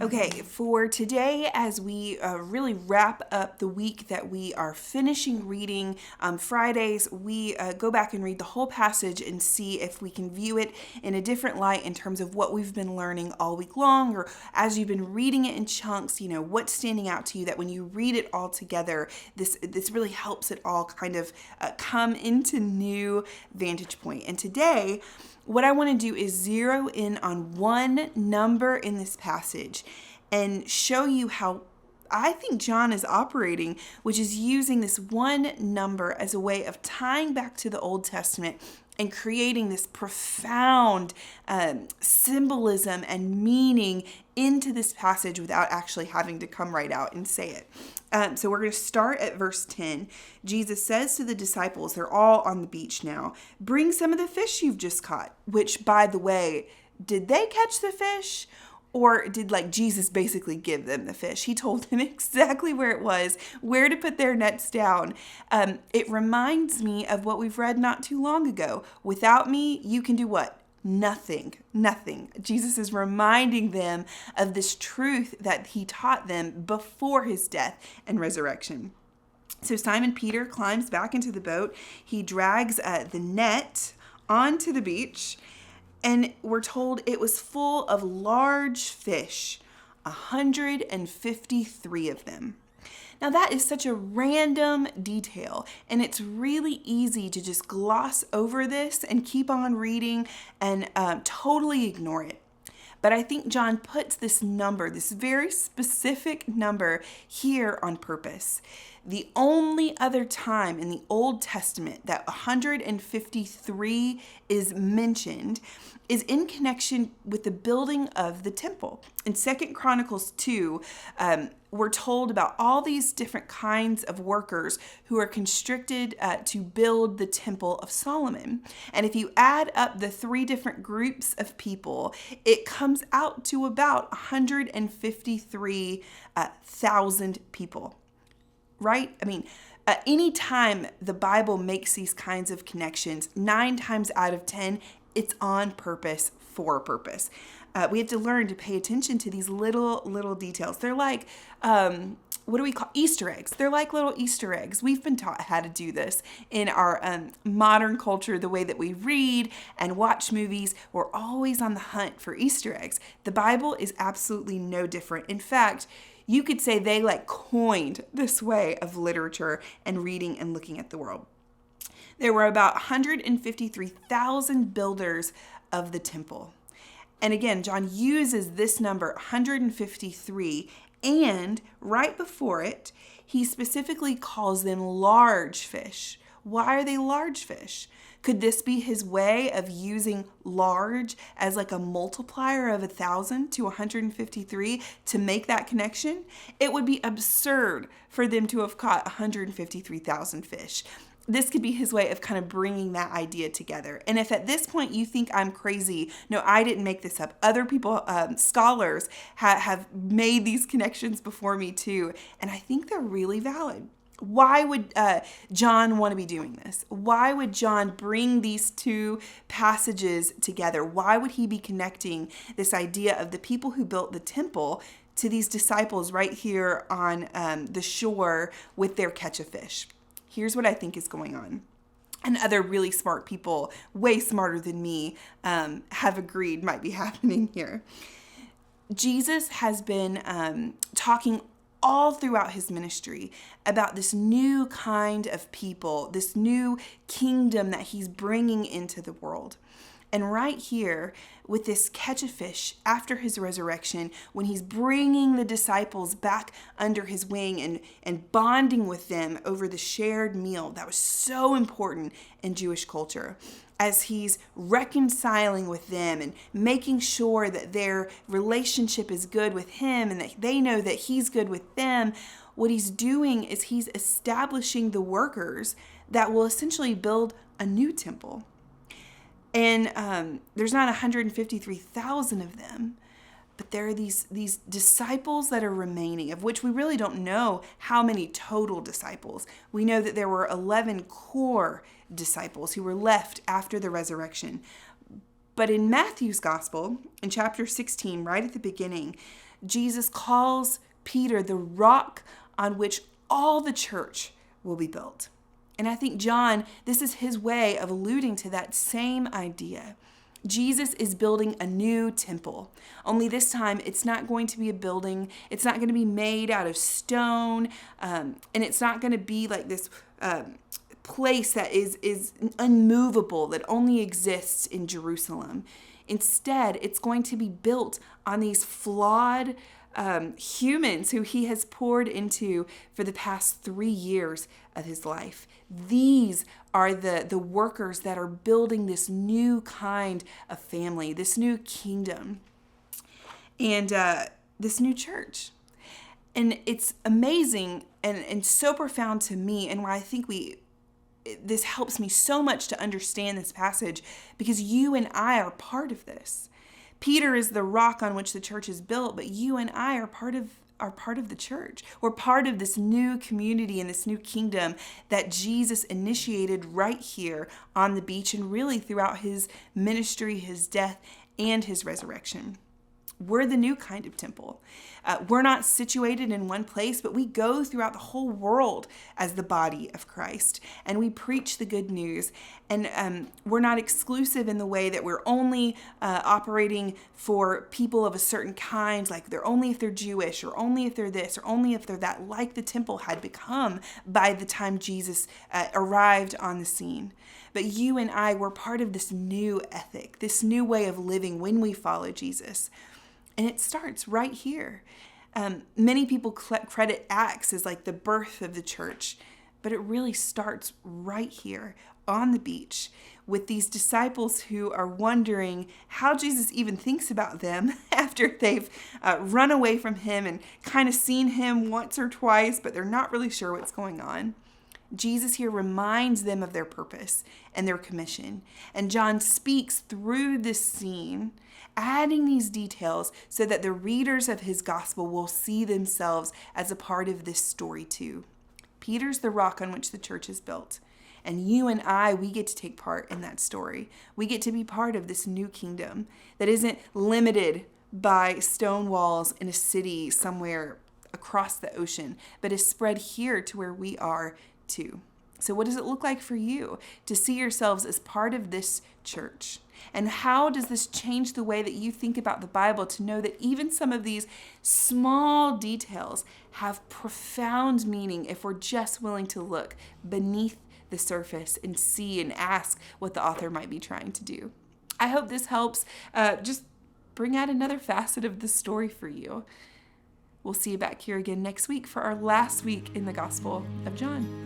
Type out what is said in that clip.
Okay, for today, as we really wrap up the week that we are finishing reading Fridays, we go back and read the whole passage and see if we can view it in a different light in terms of what we've been learning all week long, or as you've been reading it in chunks, what's standing out to you that when you read it all together, this really helps it all kind of come into new vantage point. And today, what I want to do is zero in on one number in this passage and show you how I think John is operating, which is using this one number as a way of tying back to the Old Testament and creating this profound symbolism and meaning into this passage without actually having to come right out and say it. So we're going to start at verse 10. Jesus says to the disciples, they're all on the beach now, bring some of the fish you've just caught, which, by the way, did they catch the fish? Or did Jesus basically give them the fish? He told them exactly where it was, where to put their nets down. It reminds me of what we've read not too long ago. Without me, you can do what? Nothing. Jesus is reminding them of this truth that he taught them before his death and resurrection. So Simon Peter climbs back into the boat. He drags the net onto the beach. And we're told it was full of large fish, 153 of them. Now that is such a random detail, and it's really easy to just gloss over this and keep on reading and totally ignore it. But I think John puts this number, this very specific number, here on purpose. The only other time in the Old Testament that 153 is mentioned is in connection with the building of the temple. In 2 Chronicles 2, we're told about all these different kinds of workers who are constricted to build the temple of Solomon. And if you add up the three different groups of people, it comes out to about 153,000 people. Right? I mean, anytime the Bible makes these kinds of connections, 9 times out of 10, it's on purpose, for a purpose. We have to learn to pay attention to these little details. They're like, what do we call Easter eggs? They're like little Easter eggs. We've been taught how to do this in our modern culture, the way that we read and watch movies. We're always on the hunt for Easter eggs. The Bible is absolutely no different. In fact, you could say they coined this way of literature and reading and looking at the world. There were about 153,000 builders of the temple. And again, John uses this number, 153, and right before it, he specifically calls them large fish. Why are they large fish? Could this be his way of using large as a multiplier of 1,000 to 153 to make that connection? It would be absurd for them to have caught 153,000 fish. This could be his way of kind of bringing that idea together. And if at this point you think I'm crazy, no, I didn't make this up. Other people, scholars, have made these connections before me too. And I think they're really valid. Why would John want to be doing this? Why would John bring these two passages together? Why would he be connecting this idea of the people who built the temple to these disciples right here on the shore with their catch of fish? Here's what I think is going on. And other really smart people, way smarter than me, have agreed might be happening here. Jesus has been talking all throughout his ministry about this new kind of people, this new kingdom that he's bringing into the world. And right here, with this catch of fish after his resurrection, when he's bringing the disciples back under his wing and bonding with them over the shared meal that was so important in Jewish culture, as he's reconciling with them and making sure that their relationship is good with him and that they know that he's good with them, what he's doing is he's establishing the workers that will essentially build a new temple. And there's not 153,000 of them, but there are these disciples that are remaining, of which we really don't know how many total disciples. We know that there were 11 core disciples who were left after the resurrection. But in Matthew's gospel, in chapter 16, right at the beginning, Jesus calls Peter the rock on which all the church will be built. And I think John, this is his way of alluding to that same idea. Jesus is building a new temple. Only this time, it's not going to be a building. It's not going to be made out of stone. And it's not going to be like this place that is unmovable, that only exists in Jerusalem. Instead, it's going to be built on these flawed humans who he has poured into for the past 3 years of his life. These are the workers that are building this new kind of family, this new kingdom, and this new church. And it's amazing and so profound to me, and why I think this helps me so much to understand this passage, because you and I are part of this. Peter is the rock on which the church is built, but you and I are part of the church. We're part of this new community and this new kingdom that Jesus initiated right here on the beach and really throughout his ministry, his death, and his resurrection. We're the new kind of temple. We're not situated in one place, but we go throughout the whole world as the body of Christ, and we preach the good news. And we're not exclusive in the way that we're only operating for people of a certain kind, like they're only if they're Jewish, or only if they're this, or only if they're that, like the temple had become by the time Jesus arrived on the scene. But you and I were part of this new ethic, this new way of living when we follow Jesus. And it starts right here. Many people credit Acts as like the birth of the church, but it really starts right here on the beach with these disciples who are wondering how Jesus even thinks about them after they've run away from him and kind of seen him once or twice, but they're not really sure what's going on. Jesus here reminds them of their purpose and their commission. And John speaks through this scene, adding these details so that the readers of his gospel will see themselves as a part of this story too. Peter's the rock on which the church is built. And you and I, we get to take part in that story. We get to be part of this new kingdom that isn't limited by stone walls in a city somewhere across the ocean, but is spread here to where we are too. So what does it look like for you to see yourselves as part of this church? And how does this change the way that you think about the Bible, to know that even some of these small details have profound meaning if we're just willing to look beneath the surface and see and ask what the author might be trying to do? I hope this helps just bring out another facet of the story for you. We'll see you back here again next week for our last week in the Gospel of John.